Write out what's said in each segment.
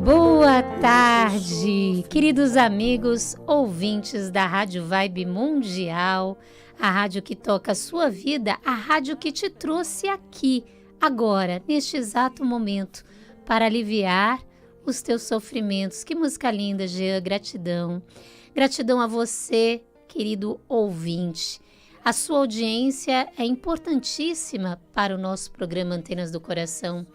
Boa tarde, queridos amigos ouvintes da Rádio Vibe Mundial, a rádio que toca a sua vida, a rádio que te trouxe aqui, agora, neste exato momento, para aliviar os teus sofrimentos. Que música linda, Jean, gratidão. Gratidão a você, querido ouvinte. A sua audiência é importantíssima para o nosso programa Antenas do Coração.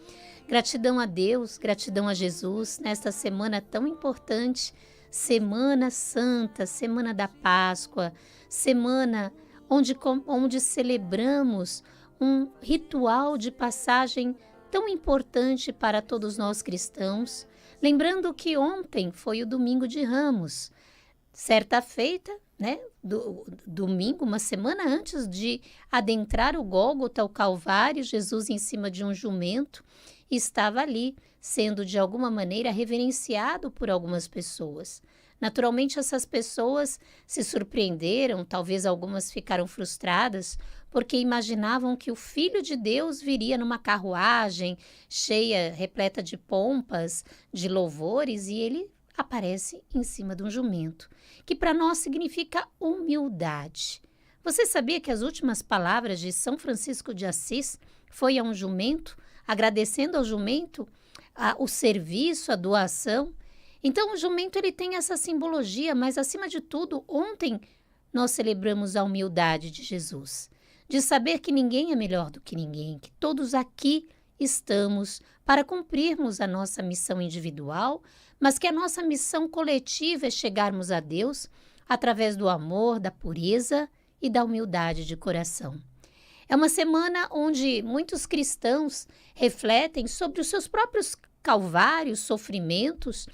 Gratidão a Deus, gratidão a Jesus, nesta semana tão importante, Semana Santa, Semana da Páscoa, semana onde celebramos um ritual de passagem tão importante para todos nós cristãos. Lembrando que ontem foi o Domingo de Ramos, certa feita, domingo, uma semana antes de adentrar o Gólgota, o Calvário, Jesus em cima de um jumento, estava ali, sendo de alguma maneira reverenciado por algumas pessoas. Naturalmente, essas pessoas se surpreenderam, talvez algumas ficaram frustradas, porque imaginavam que o Filho de Deus viria numa carruagem cheia, repleta de pompas, de louvores, e ele aparece em cima de um jumento, que para nós significa humildade. Você sabia que as últimas palavras de São Francisco de Assis foi a um jumento, agradecendo ao jumento o serviço, a doação? Então, o jumento ele tem essa simbologia, mas acima de tudo, ontem nós celebramos a humildade de Jesus, de saber que ninguém é melhor do que ninguém, que todos aqui estamos para cumprirmos a nossa missão individual, mas que a nossa missão coletiva é chegarmos a Deus através do amor, da pureza e da humildade de coração. É uma semana onde muitos cristãos refletem sobre os seus próprios calvários, sofrimentos.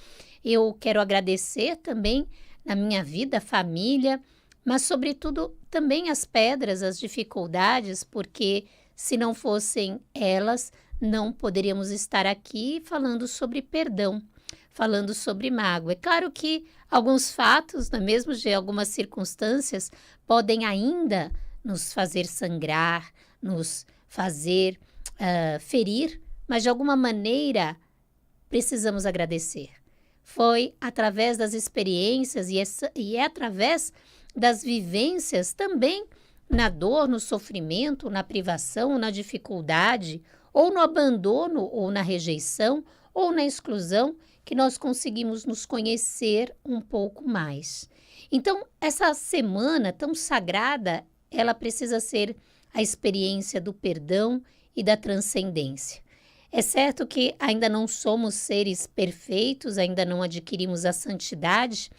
Eu quero agradecer também na minha vida, família, mas sobretudo também as pedras, as dificuldades, porque se não fossem elas, não poderíamos estar aqui falando sobre perdão, falando sobre mágoa. É claro que alguns fatos, não é mesmo, de algumas circunstâncias, podem ainda nos fazer sangrar, nos fazer ferir, mas de alguma maneira precisamos agradecer. Foi através das experiências e é através das vivências também na dor, no sofrimento, na privação, na dificuldade, ou no abandono, ou na rejeição, ou na exclusão, que nós conseguimos nos conhecer um pouco mais. Então, essa semana tão sagrada, ela precisa ser a experiência do perdão e da transcendência. É certo que ainda não somos seres perfeitos, ainda não adquirimos a santidade,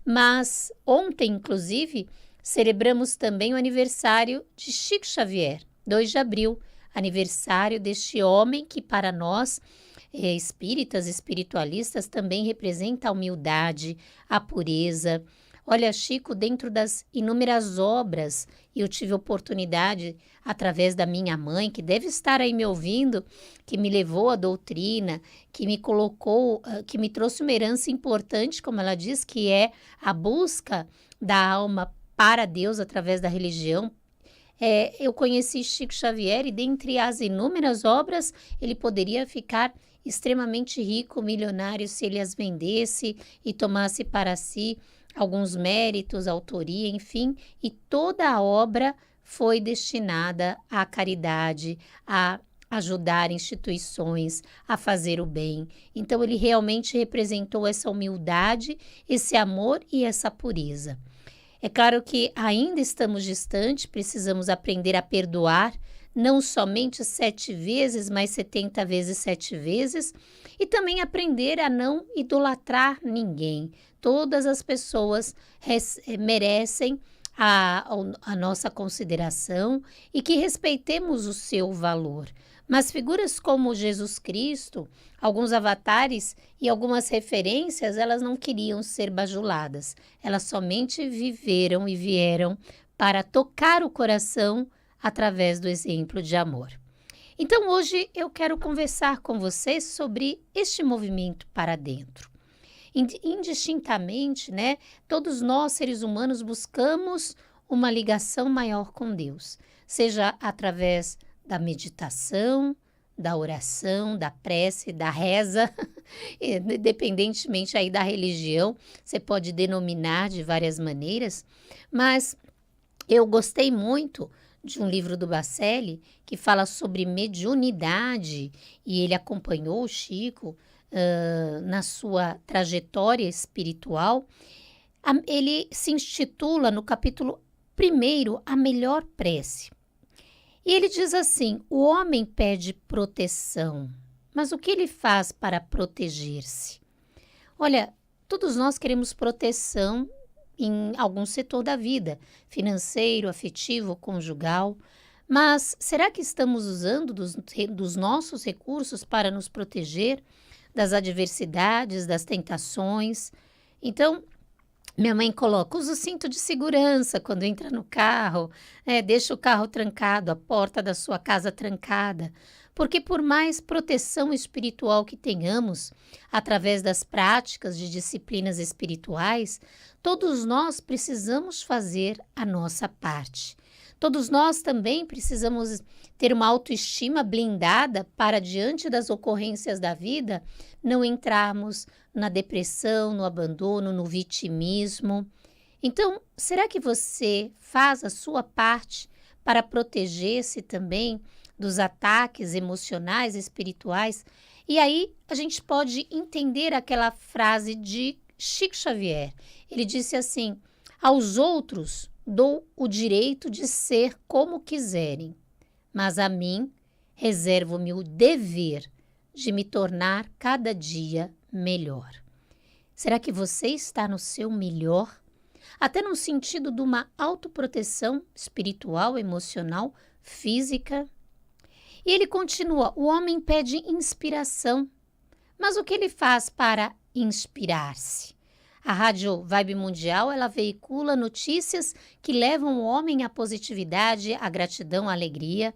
mas ontem, inclusive, celebramos também o aniversário de Chico Xavier, 2 de abril, aniversário deste homem que para nós, espíritas, espiritualistas, também representa a humildade, a pureza. Olha, Chico, dentro das inúmeras obras, eu tive oportunidade, através da minha mãe, que deve estar aí me ouvindo, que me levou à doutrina, que me colocou, que me trouxe uma herança importante, como ela diz, que é a busca da alma para Deus através da religião. Eu conheci Chico Xavier e, dentre as inúmeras obras, ele poderia ficar extremamente rico, milionário, se ele as vendesse e tomasse para si alguns méritos, autoria, enfim, e toda a obra foi destinada à caridade, a ajudar instituições, a fazer o bem. Então, ele realmente representou essa humildade, esse amor e essa pureza. É claro que ainda estamos distantes, precisamos aprender a perdoar, não somente 7 vezes, mas 70 vezes 7 vezes, e também aprender a não idolatrar ninguém. Todas as pessoas merecem a nossa consideração e que respeitemos o seu valor. Mas figuras como Jesus Cristo, alguns avatares e algumas referências, elas não queriam ser bajuladas. Elas somente viveram e vieram para tocar o coração através do exemplo de amor. Então, hoje eu quero conversar com vocês sobre este movimento para dentro. Indistintamente, todos nós, seres humanos, buscamos uma ligação maior com Deus, seja através da meditação, da oração, da prece, da reza, Independentemente aí da religião, você pode denominar de várias maneiras, mas eu gostei muito de um livro do Bacelli que fala sobre mediunidade e ele acompanhou o Chico na sua trajetória espiritual. Ele se intitula no capítulo 1º A Melhor Prece. E ele diz assim: o homem pede proteção, mas o que ele faz para proteger-se? Olha, todos nós queremos proteção em algum setor da vida, financeiro, afetivo, conjugal, mas será que estamos usando dos nossos recursos para nos proteger das adversidades, das tentações? Então, minha mãe coloca, usa o cinto de segurança quando entra no carro, deixa o carro trancado, a porta da sua casa trancada, porque por mais proteção espiritual que tenhamos, através das práticas de disciplinas espirituais, todos nós precisamos fazer a nossa parte. Todos nós também precisamos ter uma autoestima blindada para, diante das ocorrências da vida, não entrarmos na depressão, no abandono, no vitimismo. Então, será que você faz a sua parte para proteger-se também dos ataques emocionais, espirituais? E aí a gente pode entender aquela frase de Chico Xavier. Ele disse assim: aos outros dou o direito de ser como quiserem, mas a mim reservo-me o dever de me tornar cada dia melhor. Será que você está no seu melhor? Até no sentido de uma autoproteção espiritual, emocional, física. E ele continua: o homem pede inspiração, mas o que ele faz para inspirar-se? A Rádio Vibe Mundial, ela veicula notícias que levam o homem à positividade, à gratidão, à alegria.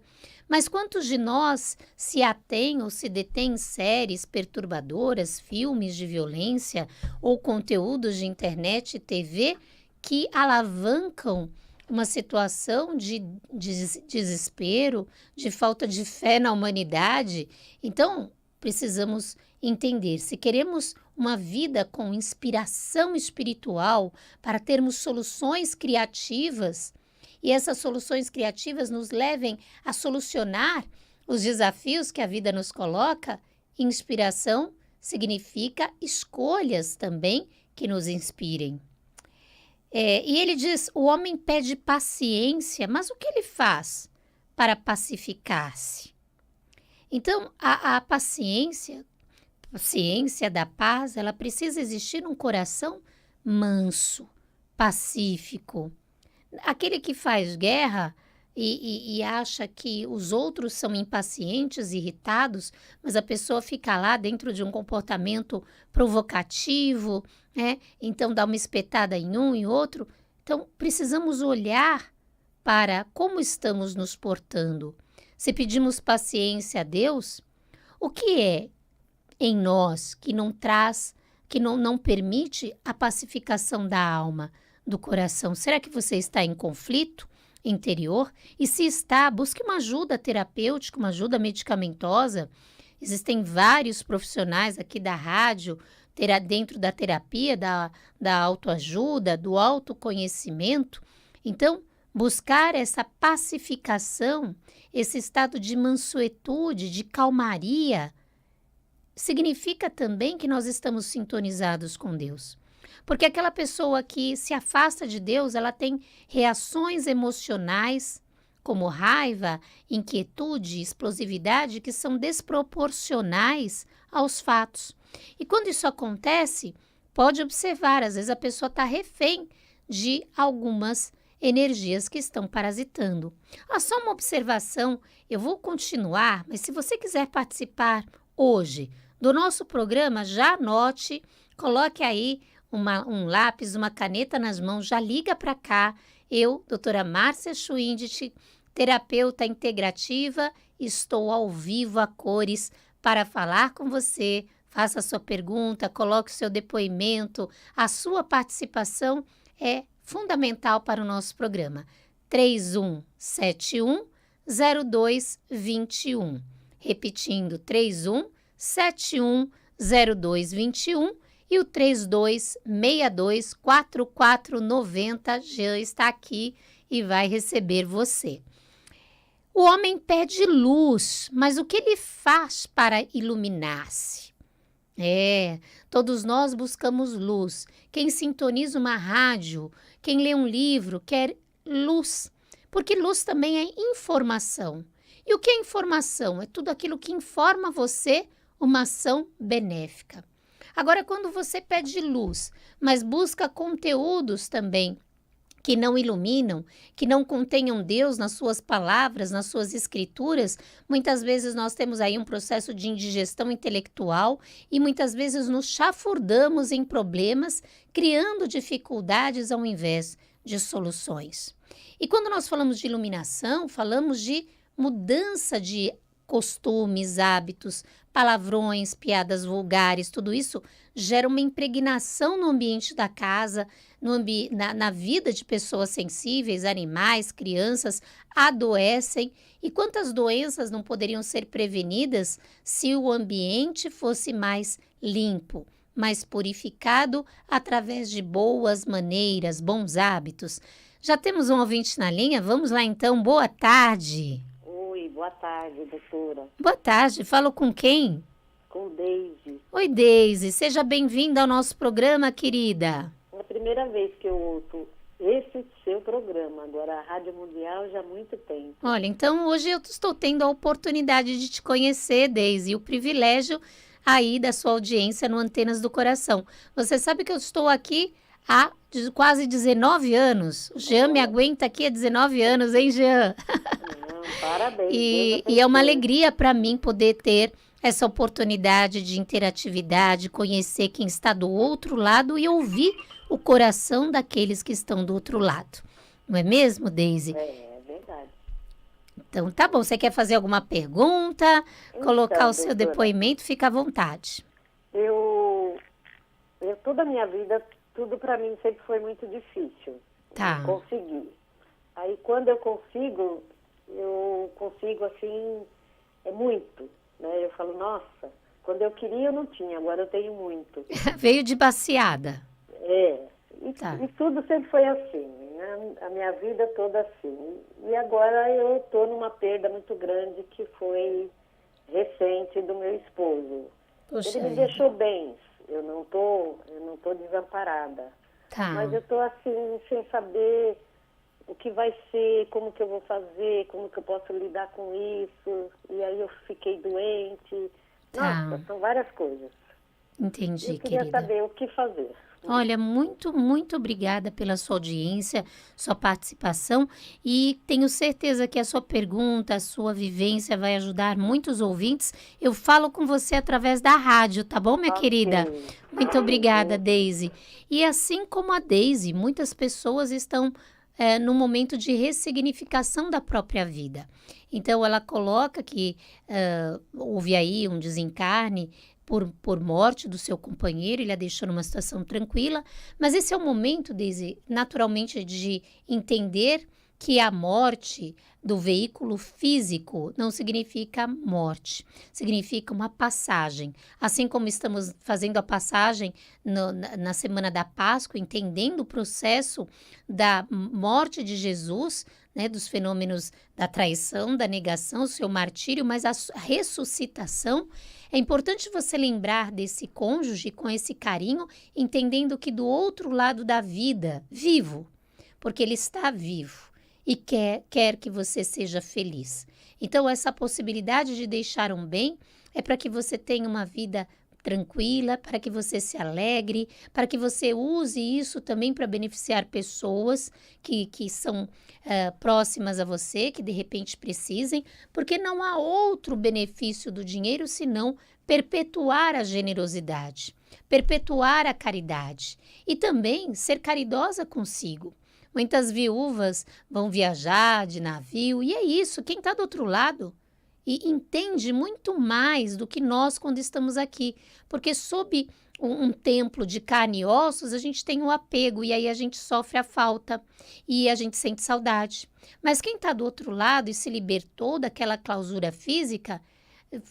Mas quantos de nós se atêm ou se detêm em séries perturbadoras, filmes de violência ou conteúdos de internet e TV que alavancam uma situação de desespero, de falta de fé na humanidade? Então, precisamos entender, se queremos uma vida com inspiração espiritual para termos soluções criativas e essas soluções criativas nos levem a solucionar os desafios que a vida nos coloca, inspiração significa escolhas também que nos inspirem. E ele diz, o homem pede paciência, mas o que ele faz para pacificar-se? Então, a paciência da paz, ela precisa existir num coração manso, pacífico. Aquele que faz guerra e acha que os outros são impacientes, irritados, mas a pessoa fica lá dentro de um comportamento provocativo, então dá uma espetada em um e outro. Então, precisamos olhar para como estamos nos portando. Se pedimos paciência a Deus, o que é em nós que não traz, que não permite a pacificação da alma, do coração? Será que você está em conflito interior? E se está, busque uma ajuda terapêutica, uma ajuda medicamentosa. Existem vários profissionais aqui da rádio, dentro da terapia, da autoajuda, do autoconhecimento. Então, buscar essa pacificação, esse estado de mansuetude, de calmaria, significa também que nós estamos sintonizados com Deus. Porque aquela pessoa que se afasta de Deus, ela tem reações emocionais, como raiva, inquietude, explosividade, que são desproporcionais aos fatos. E quando isso acontece, pode observar, às vezes a pessoa está refém de algumas energias que estão parasitando. Só uma observação, eu vou continuar, mas se você quiser participar hoje do nosso programa, já anote, coloque aí um lápis, uma caneta nas mãos, já liga para cá. Eu, doutora Márcia Schwindt, terapeuta integrativa, estou ao vivo a cores para falar com você. Faça a sua pergunta, coloque o seu depoimento, a sua participação é fundamental para o nosso programa. 3171-0221. Repetindo, 3171-0221. 0221 e o 3262-4490. Jean está aqui e vai receber você. O homem pede luz, mas o que ele faz para iluminar-se? Todos nós buscamos luz. Quem sintoniza uma rádio, quem lê um livro, quer luz, porque luz também é informação. E o que é informação? É tudo aquilo que informa você uma ação benéfica. Agora, quando você pede luz, mas busca conteúdos também que não iluminam, que não contenham Deus nas suas palavras, nas suas escrituras, muitas vezes nós temos aí um processo de indigestão intelectual e muitas vezes nos chafurdamos em problemas, criando dificuldades ao invés de soluções. E quando nós falamos de iluminação, falamos de mudança de costumes, hábitos, palavrões, piadas vulgares, tudo isso gera uma impregnação no ambiente da casa, na vida de pessoas sensíveis, animais, crianças, adoecem. E quantas doenças não poderiam ser prevenidas se o ambiente fosse mais limpo, mais purificado através de boas maneiras, bons hábitos? Já temos um ouvinte na linha? Vamos lá então, boa tarde. Boa tarde, doutora. Boa tarde, falo com quem? Com Deise. Oi, Deise, seja bem-vinda ao nosso programa, querida. É a primeira vez que eu ouço esse seu programa, agora a Rádio Mundial já há muito tempo. Olha, então hoje eu estou tendo a oportunidade de te conhecer, Deise, e o privilégio aí da sua audiência no Antenas do Coração. Você sabe que eu estou aqui há quase 19 anos. O Jean me aguenta aqui há 19 anos, hein, Jean? Parabéns. E é uma alegria para mim poder ter essa oportunidade de interatividade, conhecer quem está do outro lado e ouvir o coração daqueles que estão do outro lado. Não é mesmo, Deise? É verdade. Então, tá bom. Você quer fazer alguma pergunta? Colocar o seu depoimento? Fica à vontade. Eu toda a minha vida, tudo para mim sempre foi muito difícil. Tá. Conseguir. Aí, quando eu consigo assim, é muito, né? Eu falo, nossa, quando eu queria eu não tinha, agora eu tenho muito. Veio de baciada. Tá. E tudo sempre foi assim, né? A minha vida toda assim. E agora eu estou numa perda muito grande que foi recente do meu esposo. Poxa, ele me deixou bem, eu não tô desamparada. Tá. Mas eu estou assim, sem saber o que vai ser, como que eu vou fazer, como que eu posso lidar com isso. E aí eu fiquei doente. Tá. Nossa, são várias coisas. Entendi, eu queria querida. saber o que fazer. Olha, muito, muito obrigada pela sua audiência, sua participação e tenho certeza que a sua pergunta, a sua vivência vai ajudar muitos ouvintes. Eu falo com você através da rádio, tá bom, minha querida? Muito obrigada, Deise. E assim como a Deise, muitas pessoas estão no momento de ressignificação da própria vida. Então, ela coloca que houve aí um desencarne por morte do seu companheiro, ele a deixou numa situação tranquila, mas esse é o momento, Deise, naturalmente, de entender que a morte do veículo físico não significa morte, significa uma passagem. Assim como estamos fazendo a passagem na Semana da Páscoa, entendendo o processo da morte de Jesus, né, dos fenômenos da traição, da negação, o seu martírio, mas a ressuscitação. É importante você lembrar desse cônjuge com esse carinho, entendendo que do outro lado da vida, vivo, porque ele está vivo e quer que você seja feliz. Então, essa possibilidade de deixar um bem é para que você tenha uma vida tranquila, para que você se alegre, para que você use isso também para beneficiar pessoas que são próximas a você, que de repente precisem, porque não há outro benefício do dinheiro senão perpetuar a generosidade, perpetuar a caridade e também ser caridosa consigo. Muitas viúvas vão viajar de navio e é isso, quem está do outro lado e entende muito mais do que nós quando estamos aqui, porque sob um templo de carne e ossos, a gente tem um apego e aí a gente sofre a falta e a gente sente saudade. Mas quem está do outro lado e se libertou daquela clausura física,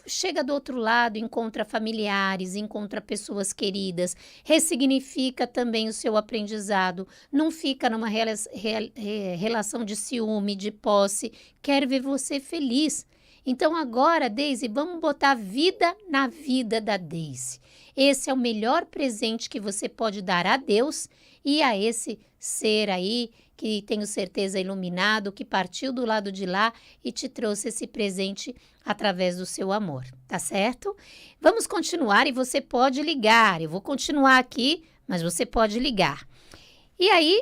chega do outro lado, encontra familiares, encontra pessoas queridas, ressignifica também o seu aprendizado, não fica numa relação de ciúme, de posse, quer ver você feliz. Então agora, Deise, vamos botar vida na vida da Deise. Esse é o melhor presente que você pode dar a Deus e a esse ser aí que tenho certeza iluminado, que partiu do lado de lá e te trouxe esse presente através do seu amor, tá certo? Vamos continuar e você pode ligar. Eu vou continuar aqui, mas você pode ligar. E aí,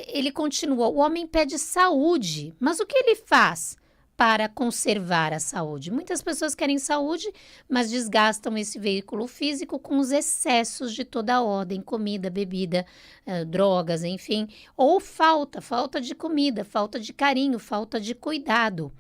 ele continua, o homem pede saúde, mas o que ele faz para conservar a saúde? Muitas pessoas querem saúde, mas desgastam esse veículo físico com os excessos de toda a ordem, comida, bebida, drogas, enfim, ou falta de comida, falta de carinho, falta de cuidado.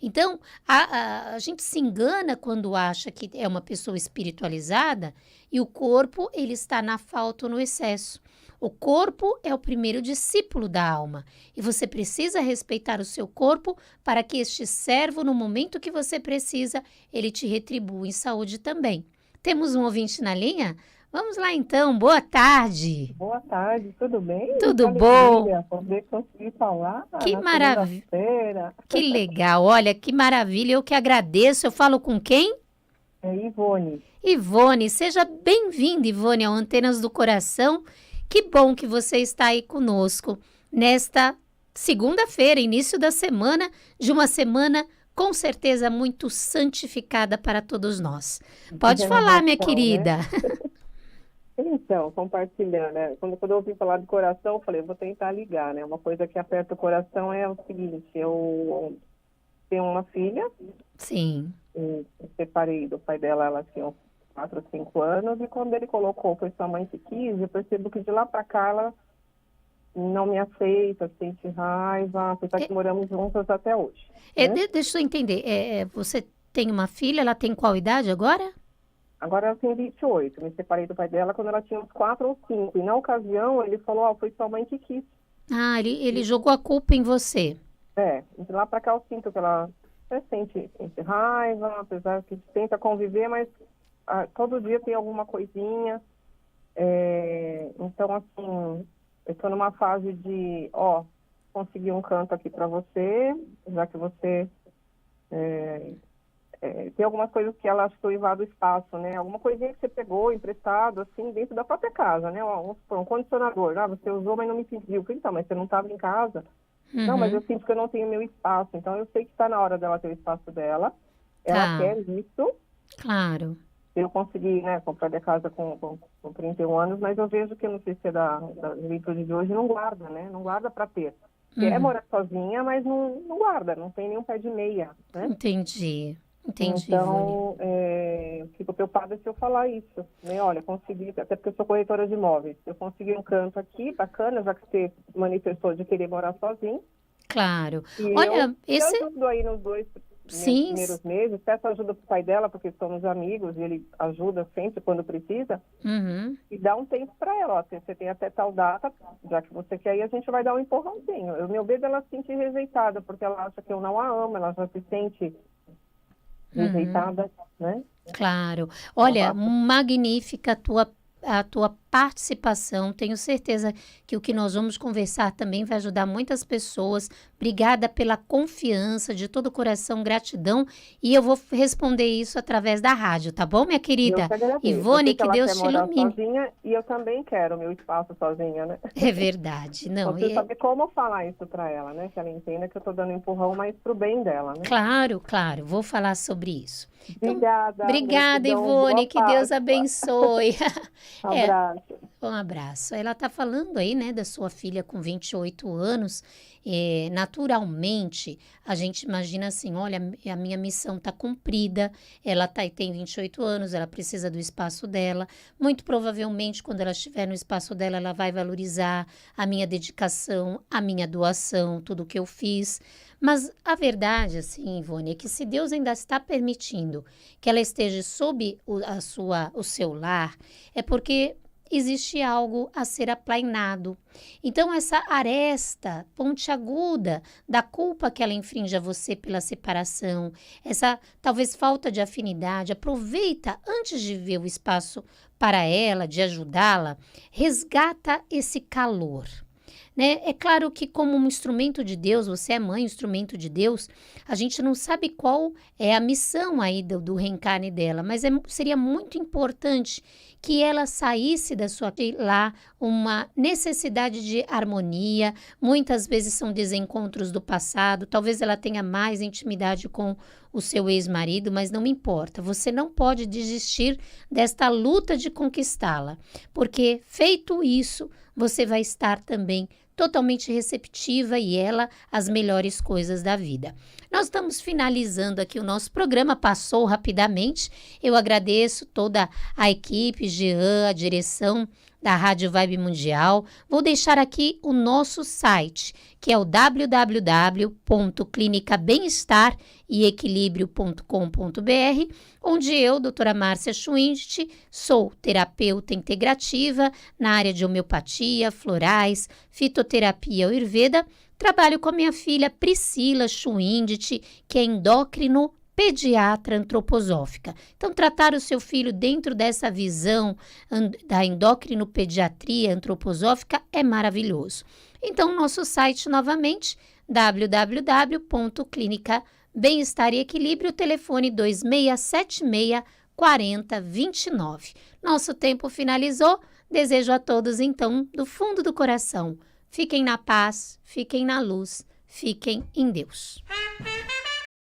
Então, a gente se engana quando acha que é uma pessoa espiritualizada e o corpo, ele está na falta ou no excesso. O corpo é o primeiro discípulo da alma e você precisa respeitar o seu corpo para que este servo, no momento que você precisa, ele te retribua em saúde também. Temos um ouvinte na linha? Vamos lá então, boa tarde. Boa tarde, tudo bem? Tudo bom? Poder conseguir falar. Que maravilha. Que legal, olha, que maravilha, eu que agradeço. Eu falo com quem? É Ivone. Ivone, seja bem-vinda, Ivone, ao Antenas do Coração. Que bom que você está aí conosco nesta segunda-feira, início da semana, de uma semana com certeza muito santificada para todos nós. Pode falar, minha querida. Né? Então, compartilhando, né? Quando eu ouvi falar do coração, eu falei, vou tentar ligar, né? Uma coisa que aperta o coração é o seguinte, eu tenho uma filha. Sim. Eu separei do pai dela, ela tinha uns 4 ou 5 anos, e quando ele colocou, foi sua mãe que quis, eu percebo que de lá pra cá ela não me aceita, sente raiva, apesar que moramos juntas até hoje. Né? Deixa eu entender, você tem uma filha, ela tem qual idade agora? Agora ela tem 28, me separei do pai dela quando ela tinha uns 4 ou 5, e na ocasião ele falou, foi sua mãe que quis. Ah, ele jogou a culpa em você. De lá pra cá eu sinto que ela sente raiva, apesar que tenta conviver, mas todo dia tem alguma coisinha. Então, assim, eu estou numa fase de, conseguir um canto aqui para você, já que você tem algumas coisas que ela achou invado o espaço, né? Alguma coisinha que você pegou, emprestado, assim, dentro da própria casa, né? Um condicionador, você usou, mas não me pediu. Então, mas você não estava em casa. Uhum. Não, mas eu sinto que eu não tenho meu espaço. Então, eu sei que está na hora dela ter o espaço dela. Ela quer isso. Claro. Eu consegui, né, comprar minha casa com 31 anos, mas eu vejo que, não sei se é da juventude de hoje, não guarda, né? Não guarda para ter. Quer morar sozinha, mas não guarda, não tem nenhum pé de meia, né? Entendi, então, fico preocupada se eu falar isso, né? Olha, consegui, até porque eu sou corretora de imóveis, eu consegui um canto aqui, bacana, já que você manifestou de querer morar sozinho. Claro. E olha, eu ajudo aí nos 2 primeiros meses, peço ajuda pro pai dela, porque somos amigos, e ele ajuda sempre quando precisa. Uhum. E dá um tempo para ela, você tem até tal data, já que você quer ir, a gente vai dar um empurrãozinho. Meu medo é ela se sentir rejeitada, porque ela acha que eu não a amo, ela já se sente rejeitada, né? Claro. Olha, magnífica a tua participação. Tenho certeza que o que nós vamos conversar também vai ajudar muitas pessoas. Obrigada pela confiança, de todo o coração, gratidão. E eu vou responder isso através da rádio, tá bom, minha querida? Ivone, que Deus te ilumine. Sozinha, e eu também quero meu espaço sozinha, né? É verdade. Não, preciso saber como falar isso para ela, né? Que ela entenda que eu tô dando um empurrão, mas pro bem dela, né? Claro. Vou falar sobre isso. Obrigada. Obrigada, Ivone. Que Deus abençoe. Abraço. Um abraço. Ela está falando aí, né, da sua filha com 28 anos. Naturalmente, a gente imagina assim, olha, a minha missão está cumprida, ela tem 28 anos, ela precisa do espaço dela. Muito provavelmente, quando ela estiver no espaço dela, ela vai valorizar a minha dedicação, a minha doação, tudo que eu fiz. Mas a verdade, assim, Ivone, é que se Deus ainda está permitindo que ela esteja sob o seu lar, é porque existe algo a ser aplainado. Então, essa aresta pontiaguda da culpa que ela infringe a você pela separação, essa talvez falta de afinidade, aproveita antes de ver o espaço para ela, de ajudá-la, resgata esse calor. Né? É claro que como um instrumento de Deus, você é mãe, instrumento de Deus, a gente não sabe qual é a missão aí do reencarne dela, mas seria muito importante que ela saísse da sua lá uma necessidade de harmonia, muitas vezes são desencontros do passado, talvez ela tenha mais intimidade com o seu ex-marido, mas não importa, você não pode desistir desta luta de conquistá-la, porque feito isso, você vai estar também totalmente receptiva e ela as melhores coisas da vida. Nós estamos finalizando aqui o nosso programa, passou rapidamente. Eu agradeço toda a equipe, Jean, a direção da Rádio Vibe Mundial. Vou deixar aqui o nosso site, que é o www.clinicabemestarequilibrio.com.br, onde eu, doutora Márcia Schwindt, sou terapeuta integrativa na área de homeopatia, florais, fitoterapia Ayurveda. Trabalho com a minha filha Priscila Schwindt, que é endócrino pediatra antroposófica. Então, tratar o seu filho dentro dessa visão da endocrinopediatria antroposófica é maravilhoso. Então, nosso site novamente, www.clinica Bem-Estar e Equilíbrio, telefone 2676 4029. Nosso tempo finalizou. Desejo a todos, então, do fundo do coração, fiquem na paz, fiquem na luz, fiquem em Deus.